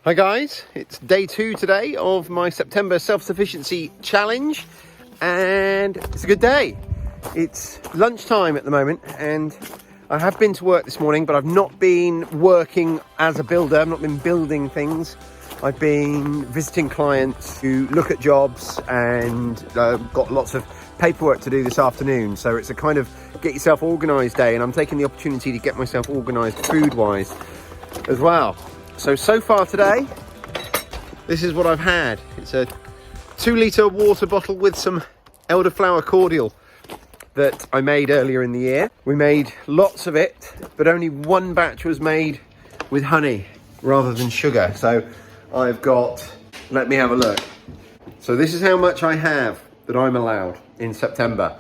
Hi guys, it's day 2 today of my September self-sufficiency challenge and it's a good day. It's lunchtime at the moment and I have been to work this morning, but I've not been working as a builder. I've not been building things. I've been visiting clients who look at jobs and got lots of paperwork to do this afternoon. So it's a kind of get yourself organised day, and I'm taking the opportunity to get myself organised food-wise as well. So far today, this is what I've had. It's a 2-litre water bottle with some elderflower cordial that I made earlier in the year. We made lots of it, but only one batch was made with honey rather than sugar. So I've got, let me have a look. So this is how much I have that I'm allowed in September.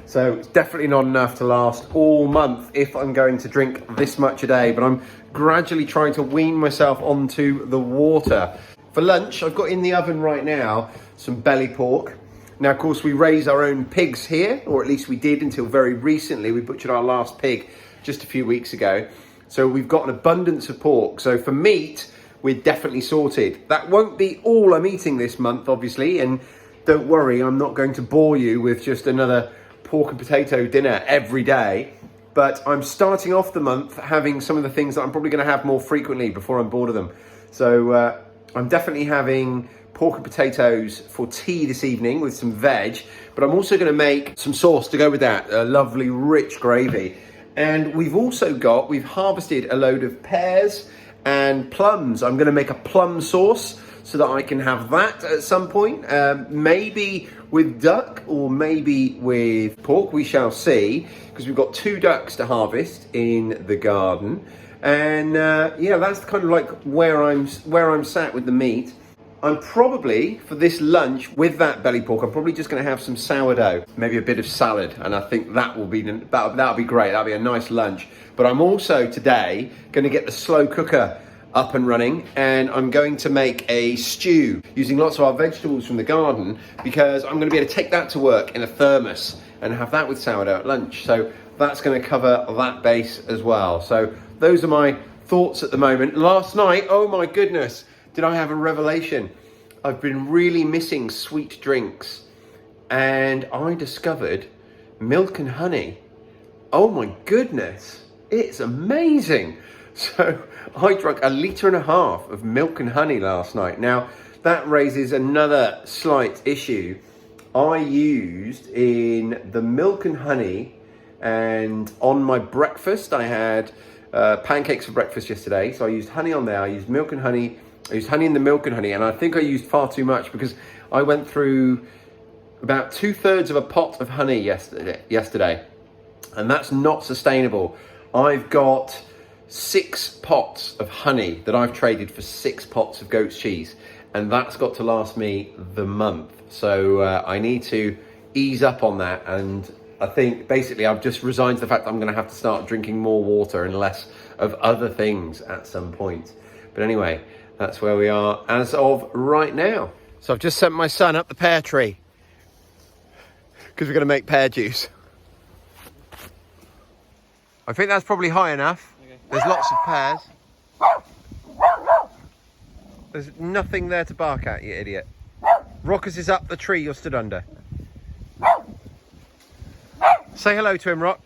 So it's definitely not enough to last all month if I'm going to drink this much a day, but I'm gradually trying to wean myself onto the water. For lunch, I've got in the oven right now some belly pork. Now, of course, we raise our own pigs here, or at least we did until very recently. We butchered our last pig just a few weeks ago. So we've got an abundance of pork. So for meat, we're definitely sorted. That won't be all I'm eating this month, obviously, and don't worry, I'm not going to bore you with just another pork and potato dinner every day. But I'm starting off the month having some of the things that I'm probably going to have more frequently before I'm bored of them. So I'm definitely having pork and potatoes for tea this evening with some veg, but I'm also going to make some sauce to go with that, a lovely rich gravy. And we've harvested a load of pears and plums. I'm going to make a plum sauce so that I can have that at some point, maybe with duck or maybe with pork, we shall see, because we've got 2 ducks to harvest in the garden. And yeah, that's kind of like where I'm sat with the meat. I'm probably, for this lunch with that belly pork, I'm probably just going to have some sourdough, maybe a bit of salad, and I think that'll be great. That'll be a nice lunch. But I'm also today going to get the slow cooker up and running, and I'm going to make a stew using lots of our vegetables from the garden, because I'm going to be able to take that to work in a thermos and have that with sourdough at lunch. So that's going to cover that base as well. So those are my thoughts at the moment. Last night, oh my goodness, did I have a revelation. I've been really missing sweet drinks, and I discovered milk and honey. Oh my goodness, it's amazing. So I drank 1.5 litres of milk and honey last night. Now that raises another slight issue. I used in the milk and honey, and on my breakfast I had pancakes for breakfast yesterday. So I used honey on there, I used milk and honey, I used honey in the milk and honey, and I think I used far too much because I went through about 2/3 of a pot of honey yesterday, and that's not sustainable. I've got 6 pots of honey that I've traded for 6 pots of goat's cheese, and that's got to last me the month. So I need to ease up on that, and I think basically I've just resigned to the fact that I'm going to have to start drinking more water and less of other things at some point. But anyway, that's where we are as of right now. So I've just sent my son up the pear tree because we're going to make pear juice. I think that's probably high enough. Okay. There's lots of pears. There's nothing there to bark at, you idiot. Rockers is up the tree you're stood under. Say hello to him, Rock.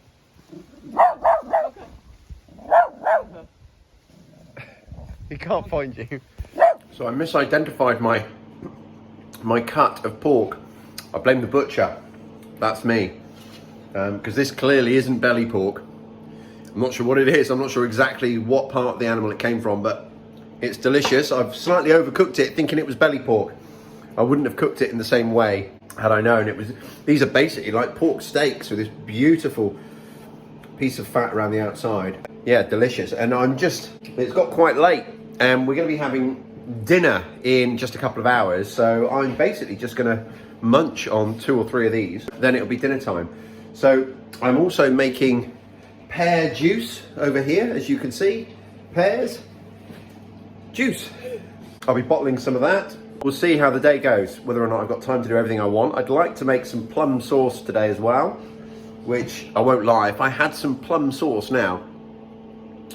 He can't find you. So I misidentified my cut of pork. I blame the butcher. That's me. Because this clearly isn't belly pork. I'm not sure what it is. I'm not sure exactly what part of the animal it came from, but it's delicious. I've slightly overcooked it thinking it was belly pork. I wouldn't have cooked it in the same way had I known it was. These are basically like pork steaks with this beautiful piece of fat around the outside. Yeah, delicious. And it's got quite late, and we're going to be having dinner in just a couple of hours. So I'm basically just going to munch on 2 or 3 of these. Then it'll be dinner time. So I'm also making pear juice over here, as you can see. Pears, juice. I'll be bottling some of that. We'll see how the day goes, whether or not I've got time to do everything I want. I'd like to make some plum sauce today as well, which I won't lie, if I had some plum sauce now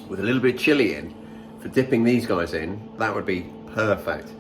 with a little bit of chilli in, for dipping these guys in, that would be perfect.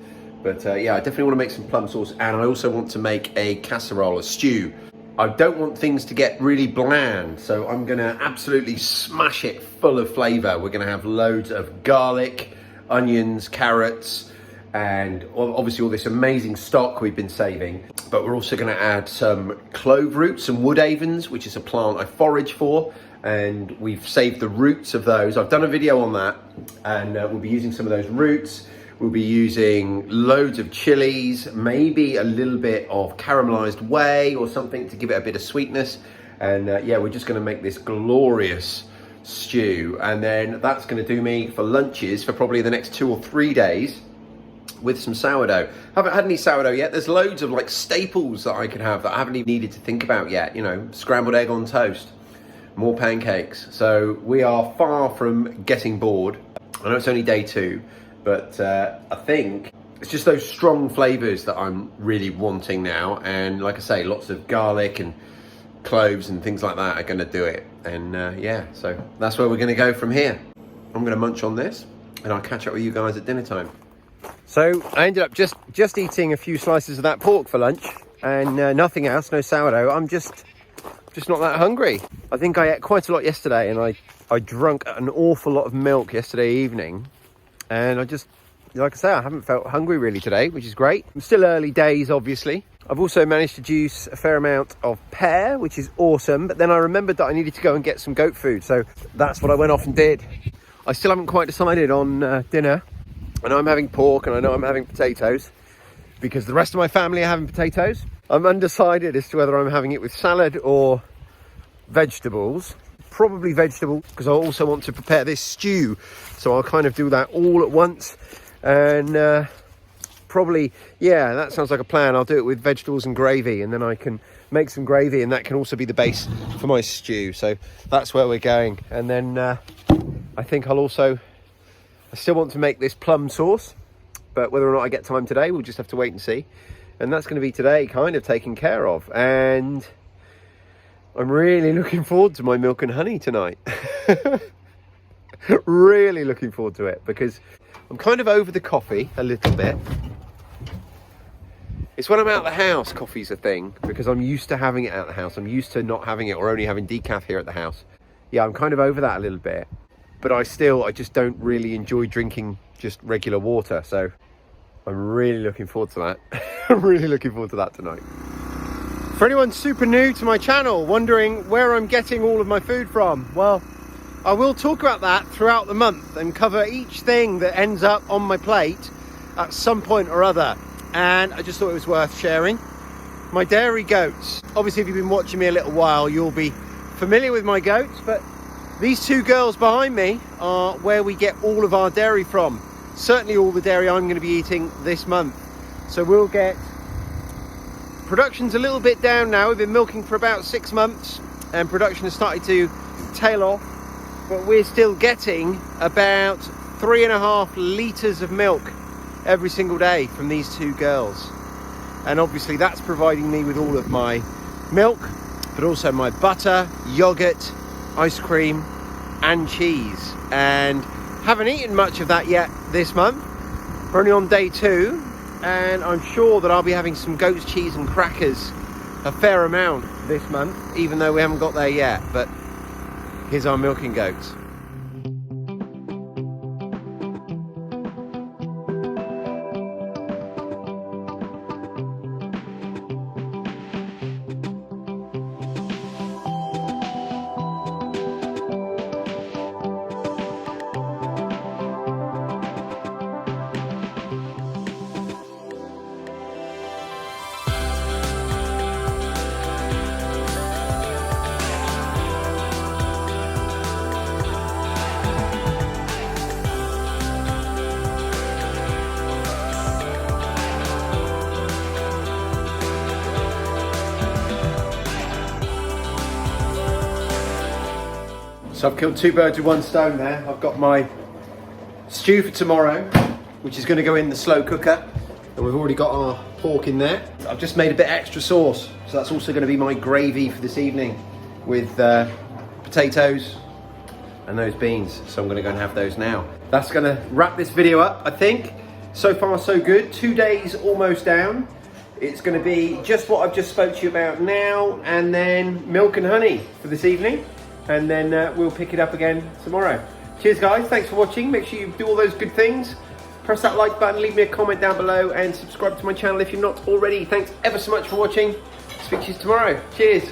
But yeah, I definitely want to make some plum sauce, and I also want to make a casserole, a stew. I don't want things to get really bland, so I'm gonna absolutely smash it full of flavor. We're gonna have loads of garlic, onions, carrots, and obviously all this amazing stock we've been saving. But we're also gonna add some clove roots, some wood avens, which is a plant I forage for, and we've saved the roots of those. I've done a video on that, and we'll be using some of those roots. We'll be using loads of chilies, maybe a little bit of caramelized whey or something to give it a bit of sweetness. And yeah, we're just gonna make this glorious stew. And then that's gonna do me for lunches for probably the next 2 or 3 days with some sourdough. Haven't had any sourdough yet. There's loads of like staples that I could have that I haven't even needed to think about yet. You know, scrambled egg on toast, more pancakes. So we are far from getting bored. I know it's only day 2. But I think it's just those strong flavors that I'm really wanting now. And like I say, lots of garlic and cloves and things like that are gonna do it. And yeah, so that's where we're gonna go from here. I'm gonna munch on this and I'll catch up with you guys at dinner time. So I ended up just eating a few slices of that pork for lunch and nothing else, no sourdough. I'm just not that hungry. I think I ate quite a lot yesterday, and I drank an awful lot of milk yesterday evening. And I just, like I say, I haven't felt hungry really today, which is great. I'm still early days, obviously. I've also managed to juice a fair amount of pear, which is awesome. But then I remembered that I needed to go and get some goat food. So that's what I went off and did. I still haven't quite decided on dinner. I know I'm having pork and I know I'm having potatoes because the rest of my family are having potatoes. I'm undecided as to whether I'm having it with salad or vegetables. Probably vegetable, because I also want to prepare this stew, so I'll kind of do that all at once. And probably, yeah, that sounds like a plan. I'll do it with vegetables and gravy, and then I can make some gravy, and that can also be the base for my stew. So that's where we're going. And then I think I still want to make this plum sauce, but whether or not I get time today, we'll just have to wait and see. And that's going to be today kind of taken care of. And I'm really looking forward to my milk and honey tonight. Really looking forward to it, because I'm kind of over the coffee a little bit. It's when I'm out of the house, coffee's a thing, because I'm used to having it out of the house. I'm used to not having it or only having decaf here at the house. Yeah, I'm kind of over that a little bit, but I just don't really enjoy drinking just regular water. So I'm really looking forward to that. I'm really looking forward to that tonight. For anyone super new to my channel, wondering where I'm getting all of my food from, well, I will talk about that throughout the month and cover each thing that ends up on my plate at some point or other. And I just thought it was worth sharing. My dairy goats. Obviously, if you've been watching me a little while, you'll be familiar with my goats, but these 2 girls behind me are where we get all of our dairy from. Certainly all the dairy I'm going to be eating this month. So we'll get... Production's a little bit down now. We've been milking for about 6 months and production has started to tail off, but we're still getting about 3.5 litres of milk every single day from these 2 girls. And obviously that's providing me with all of my milk, but also my butter, yogurt, ice cream and cheese. And haven't eaten much of that yet this month. We're only on day 2. And I'm sure that I'll be having some goat's cheese and crackers a fair amount this month, even though we haven't got there yet. But here's our milking goats. So I've killed 2 birds with 1 stone there. I've got my stew for tomorrow, which is going to go in the slow cooker. And we've already got our pork in there. I've just made a bit extra sauce. So that's also going to be my gravy for this evening with potatoes and those beans. So I'm going to go and have those now. that's gonna wrap this video up, I think. So far so good, 2 days almost down. It's gonna be just what I've just spoke to you about now, and then milk and honey for this evening. And then we'll pick it up again tomorrow. Cheers guys, thanks for watching. Make sure you do all those good things. Press that like button, leave me a comment down below, and subscribe to my channel if you're not already. Thanks ever so much for watching. Speak to you tomorrow. Cheers.